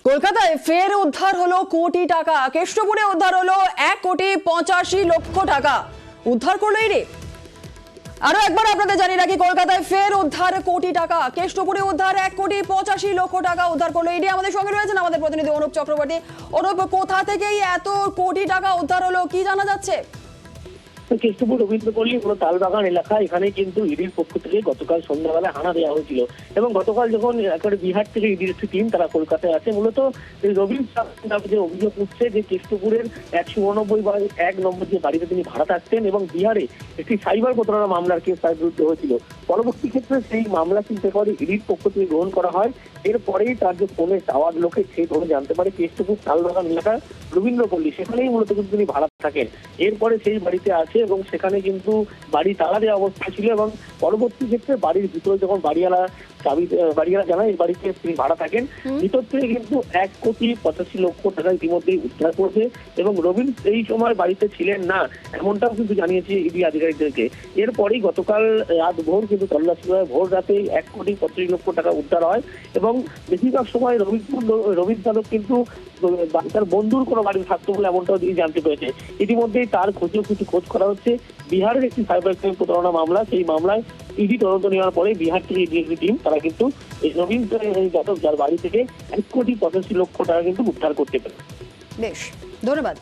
কলকাতায় ফের উদ্ধার হলো কোটি টাকা। কেষ্টপুরে উদ্ধার হলো 1,85,00,000 টাকা। উদ্ধার করলো ইডি। আরো একবার আপনাদের জানিয়ে রাখি, কলকাতায় ফের উদ্ধার কোটি টাকা। কেষ্টপুরে উদ্ধার 1,85,00,000 টাকা উদ্ধার করলো ইডি। আমাদের সঙ্গে রয়েছেন আমাদের প্রতিনিধি অনুপ চক্রবর্তী। অনুপ, কোথা থেকেই এত কোটি টাকা উদ্ধার হলো, কি জানা যাচ্ছে? কেষ্টপুর রবীন্দ্রপল্লী পুরো তালবাগান এলাকা, এখানে কিন্তু ইডির পক্ষ থেকে গতকাল সন্ধ্যাবেলা হানা দেওয়া হয়েছিল এবং গতকাল যখন একেবারে বিহার থেকে ইডির একটি টিম তারা কলকাতায় আসে, মূলত রবীন্দ্র যে অভিযোগ উঠছে যে কেষ্টপুরের 189/1 নম্বর যে বাড়িতে তিনি ভাড়া থাকতেন এবং বিহারে একটি সাইবার প্রতারণা মামলার কেস তার বিরুদ্ধে হয়েছিল। পরবর্তী ক্ষেত্রে সেই মামলা কিন্তু করে ইডির পক্ষ থেকে গ্রহণ করা হয়। এরপরেই তার যে ফোনে টাওয়ার লোকে সেই ধরে জানতে পারে কেষ্টপুর তালবাগান এলাকার রবীন্দ্রপল্লী, সেখানেই মূলত কিন্তু তিনি ভাড়া থাকেন। এরপরে সেই বাড়িতে আসে এবং সেখানে কিন্তু বাড়ি তালা দেওয়া অবস্থা ছিল এবং পরবর্তী ক্ষেত্রে বাড়ির ভিতরে যখন বাড়িওয়ালা জানায় এই বাড়িতে তিনি ভাড়া থাকেন, ভিতর থেকে কিন্তু 1,85,00,000 টাকা ইতিমধ্যেই উদ্ধার করেছে এবং রবীন্দ্র এই সময় বাড়িতে ছিলেন না, এমনটাও কিন্তু জানিয়েছে ইডি আধিকারিকদেরকে। এরপরেই গতকাল রাত ভোর কিন্তু তল্লাশি হয়, ভোর রাতে 1,85,00,000 টাকা উদ্ধার হয় এবং বেশিরভাগ সময় রবীন্দ্র কিন্তু তার বন্ধুর কোনো বাড়ি থাকতো বলে এমনটাও তিনি জানতে পেরেছে। ইতিমধ্যেই তার খোঁজ করা হচ্ছে। বিহারের একটি সাইবার ক্রাইম প্রতারণা মামলা, সেই মামলায় ইডি তদন্ত নেওয়ার পরে বিহার থেকে ইডি একটি টিম তারা কিন্তু এই রবীন্দ্র যার বাড়ি থেকে 1,85,00,000 টাকা কিন্তু উদ্ধার করতে পারে। বেশ, ধন্যবাদ।